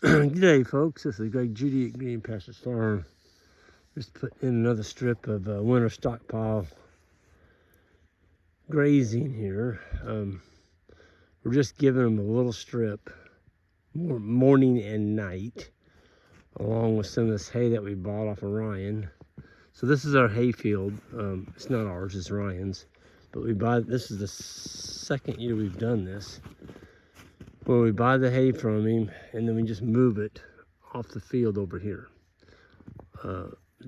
G'day folks, this is Greg Judy at Green Pastures Farm. Just putting in another strip of winter stockpile grazing here. We're just giving them a little strip morning and night, along with some of this hay that we bought off of Ryan. So this is our hay field. It's not ours, it's Ryan's. But this is the second year we've done this, where we buy the hay from him and then we just move it off the field over here.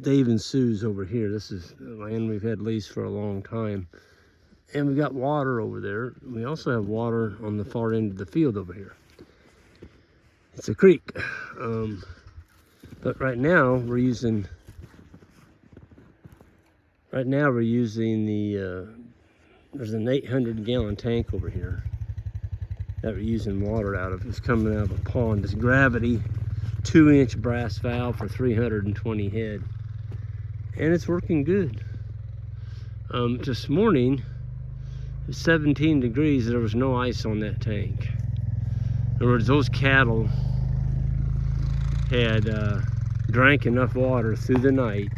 Dave and Sue's over here. This is land we've had leased for a long time. And we got water over there. We also have water on the far end of the field over here. It's a creek. But right now we're using the, there's an 800-gallon tank over here that we're using water out of. It's coming out of a pond. It's gravity, 2-inch brass valve for 320 head. And it's working good. This morning, it was 17 degrees. There was no ice on that tank. In other words, those cattle had drank enough water through the night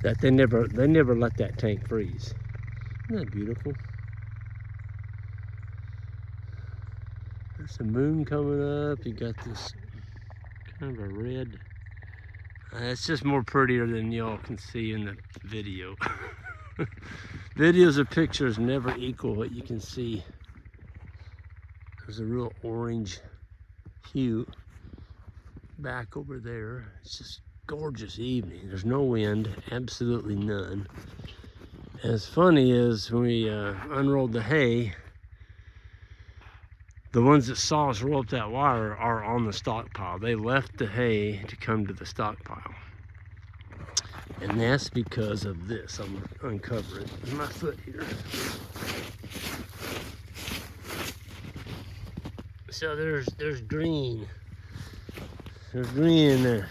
that they never let that tank freeze. Isn't that beautiful? There's the moon coming up. You got this kind of a red. It's just more prettier than y'all can see in the video. Videos or pictures never equal what you can see. There's a real orange hue back over there. It's just gorgeous evening. There's no wind, absolutely none. And as funny is when we unrolled the hay, the ones that saw us roll up that wire are on the stockpile. They left the hay to come to the stockpile. And that's because of this. I'm gonna uncover it with my foot here. So there's green. There's green in there.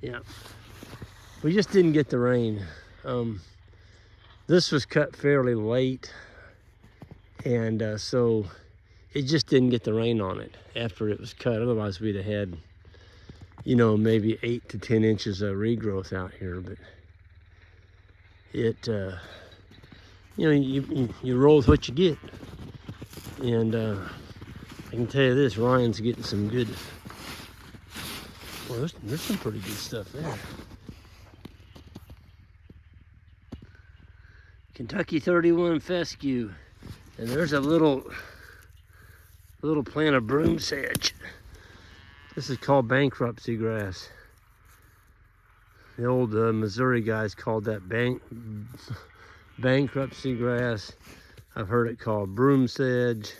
Yeah. We just didn't get the rain. This was cut fairly late, and so it just didn't get the rain on it after it was cut. Otherwise we'd have had, you know, maybe 8 to 10 inches of regrowth out here. But it, you know, you roll with what you get. And I can tell you this, Ryan's getting some good, well, there's some pretty good stuff there. Kentucky 31 fescue, and there's a little plant of broom sedge. This is called bankruptcy grass. The old Missouri guys called that bankruptcy grass. I've heard it called broom sedge.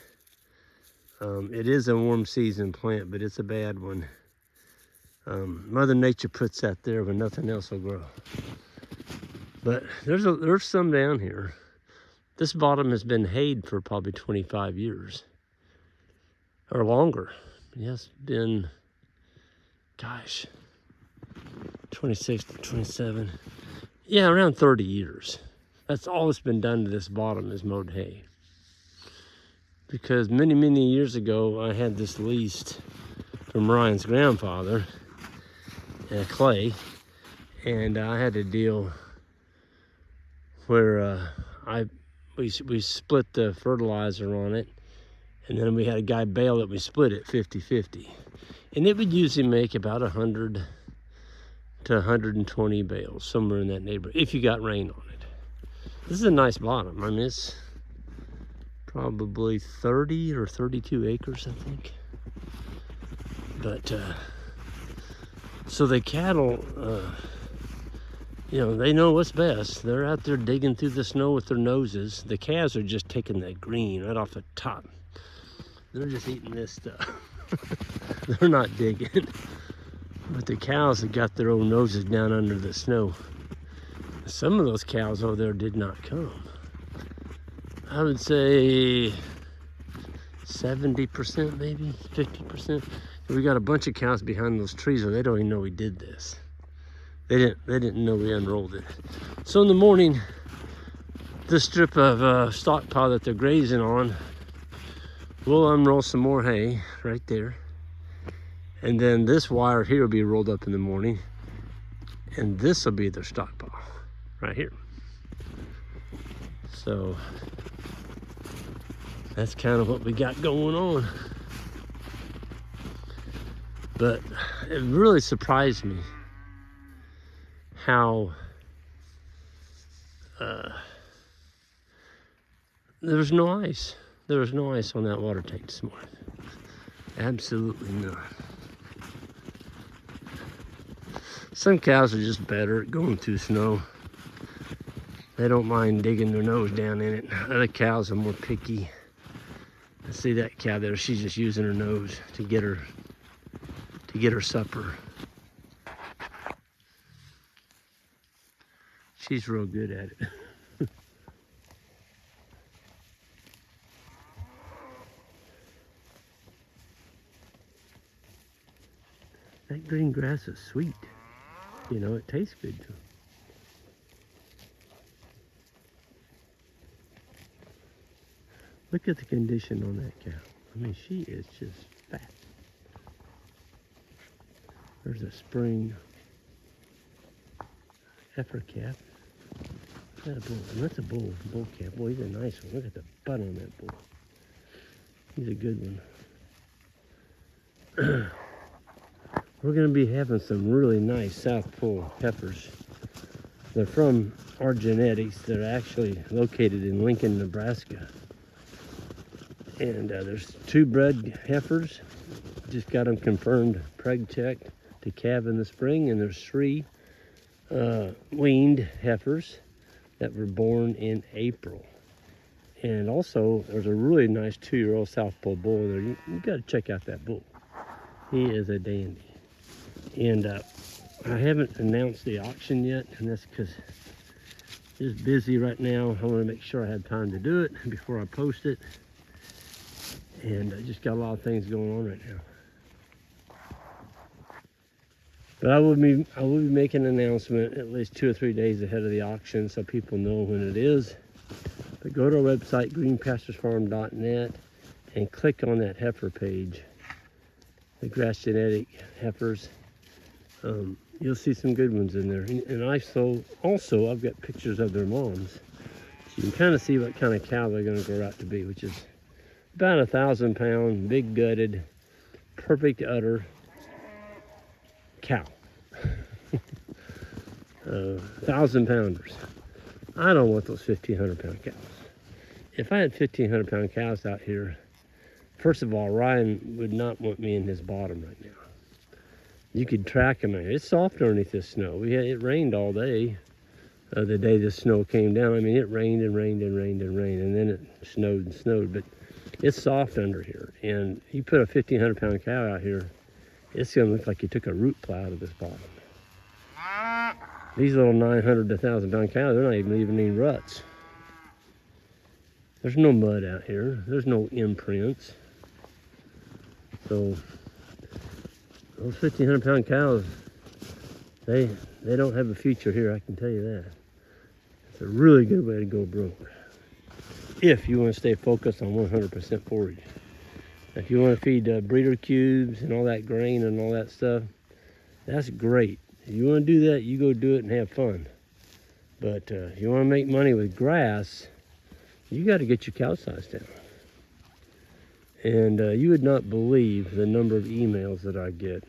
It is a warm season plant, but it's a bad one. Mother Nature puts that there when nothing else will grow. But there's some down here. This bottom has been hayed for probably 25 years or longer. Yes, been, gosh, 26 to 27. Yeah, around 30 years. That's all that's been done to this bottom is mowed hay. Because many, many years ago, I had this leased from Ryan's grandfather, Clay, and I had to deal where we split the fertilizer on it, and then we had a guy Bale that we split it 50-50, and it would usually make about 100 to 120 bales, somewhere in that neighborhood, if you got rain on it. This is a nice bottom. I mean, it's probably 30 or 32 acres, I think. But so the cattle, you know, they know what's best. They're out there digging through the snow with their noses. The calves are just taking that green right off the top. They're just eating this stuff. They're not digging. But the cows have got their own noses down under the snow. Some of those cows over there did not come. I would say 70%, maybe 50%. We got a bunch of cows behind those trees where they don't even know we did this. They didn't know we unrolled it. So in the morning, this strip of stockpile that they're grazing on, We'll unroll some more hay right there. And then this wire here will be rolled up in the morning. And this will be their stockpile right here. So that's kind of what we got going on. But it really surprised me how there was no ice. There was no ice on that water tank this morning. Absolutely none. Some cows are just better at going through snow. They don't mind digging their nose down in it. Other cows are more picky. I see that cow there, she's just using her nose to get her supper. She's real good at it. That green grass is sweet. You know, it tastes good too. Look at the condition on that cow. I mean, she is just fat. There's a spring heifer calf. Is that a bull? No, that's a bull calf. Boy, he's a nice one. Look at the butt on that bull. He's a good one. We're going to be having some really nice South Pole heifers. They're from our genetics. They're actually located in Lincoln, Nebraska. And there's 2 bred heifers. Just got them confirmed preg checked to calve in the spring. And there's 3 weaned heifers that were born in April. And also, there's a really nice 2-year-old South Pole bull there. You got to check out that bull. He is a dandy. And I haven't announced the auction yet, and that's because it's busy right now. I want to make sure I have time to do it before I post it. And I just got a lot of things going on right now. But I will be making an announcement at least 2 or 3 days ahead of the auction so people know when it is. But go to our website, greenpasturesfarm.net, and click on that heifer page, the grass genetic heifers. You'll see some good ones in there. And also I've got pictures of their moms. So you can kind of see what kind of cow they're going to grow out to be, which is about 1,000 pound, big gutted, perfect udder cow. 1,000 pounders. I don't want those 1,500 pound cows. If I had 1,500 pound cows out here, first of all, Ryan would not want me in his bottom right now. You could track them. It's soft underneath this snow. It rained all day. The day the snow came down. I mean, it rained and rained and rained and rained, and then it snowed and snowed. But it's soft under here. And you put a 1,500 pound cow out here, it's gonna look like you took a root plow out of this bottom. These little 900 to 1,000 pound cows, they're not even leaving any ruts. There's no mud out here. There's no imprints. So those 1,500 pound cows, they don't have a future here, I can tell you that. It's a really good way to go broke if you want to stay focused on 100% forage. If you want to feed breeder cubes and all that grain and all that stuff, that's great. If you want to do that, you go do it and have fun. But if you want to make money with grass, you got to get your cow size down. And you would not believe the number of emails that I get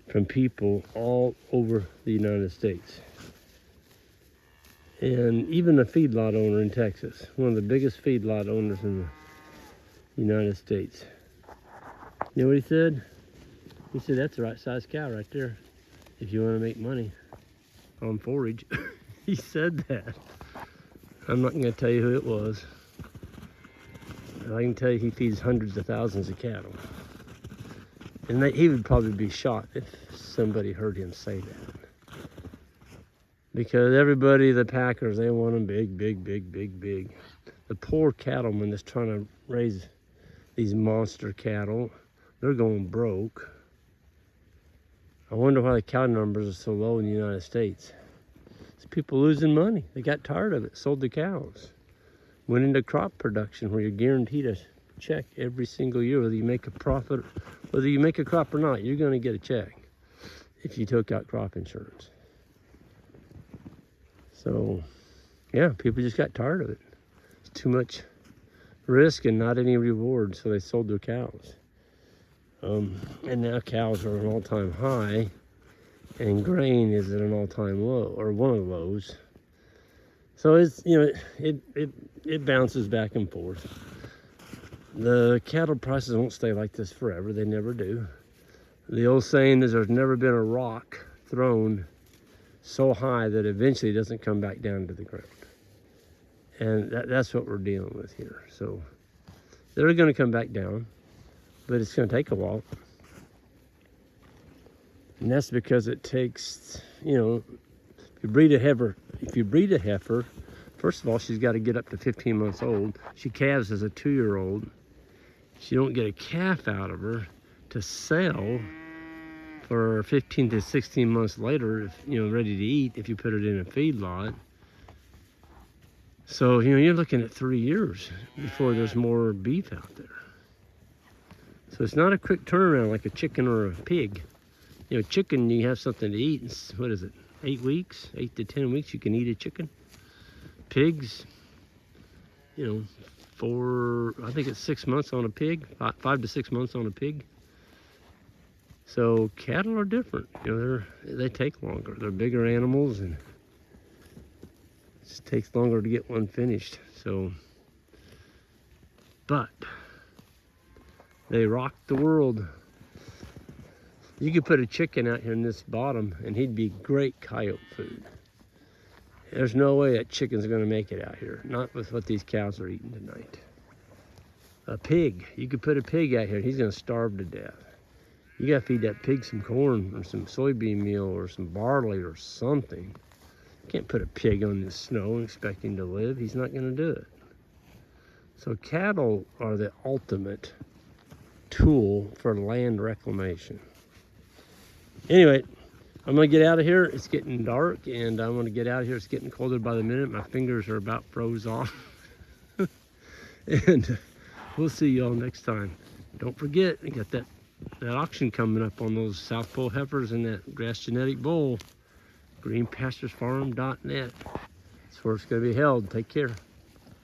from people all over the United States. And even a feedlot owner in Texas, one of the biggest feedlot owners in the United States. You know what he said? He said, that's the right size cow right there if you want to make money on forage. He said that. I'm not going to tell you who it was. I can tell you he feeds hundreds of thousands of cattle. And he would probably be shot if somebody heard him say that. Because everybody, the packers, they want them big, big, big, big, big. The poor cattleman that's trying to raise these monster cattle, they're going broke. I wonder why the cow numbers are so low in the United States. It's people losing money. They got tired of it, sold the cows. Went into crop production where you're guaranteed check every single year, whether you make a profit, whether you make a crop or not, you're gonna get a check if you took out crop insurance. So, yeah, people just got tired of it. It's too much risk and not any reward, so they sold their cows. And now cows are at an all-time high, and grain is at an all-time low, or one of the lows. So it's, you know, it bounces back and forth. The cattle prices won't stay like this forever. They never do. The old saying is there's never been a rock thrown so high that eventually it doesn't come back down to the ground. And that's what we're dealing with here. So they're going to come back down, but it's going to take a while. And that's because it takes, you know, if you breed a heifer, first of all, she's got to get up to 15 months old. She calves as a 2-year-old. You don't get a calf out of her to sell for 15 to 16 months later, if, you know, ready to eat, if you put it in a feedlot. So, you know, you're looking at 3 years before there's more beef out there. So it's not a quick turnaround like a chicken or a pig. You know, chicken, you have something to eat. It's, what is it, 8 weeks? 8 to 10 weeks you can eat a chicken. Pigs, you know, I think it's 6 months on a pig, 5 to 6 months on a pig. So cattle are different. You know, they take longer. They're bigger animals, and it just takes longer to get one finished. So, but they rock the world. You could put a chicken out here in this bottom, and he'd be great coyote food. There's no way that chicken's gonna make it out here, not with what these cows are eating tonight. A pig, you could put a pig out here, he's gonna starve to death. You gotta feed that pig some corn or some soybean meal or some barley or something. You can't put a pig on the snow and expect him to live. He's not gonna do it. So cattle are the ultimate tool for land reclamation. Anyway, I'm gonna get out of here. It's getting dark, and I'm gonna get out of here. It's getting colder by the minute. My fingers are about froze off. And we'll see y'all next time. Don't forget, we got that auction coming up on those South Pole heifers and that grass genetic bull. greenpasturesfarm.net. That's where it's gonna be held. Take care.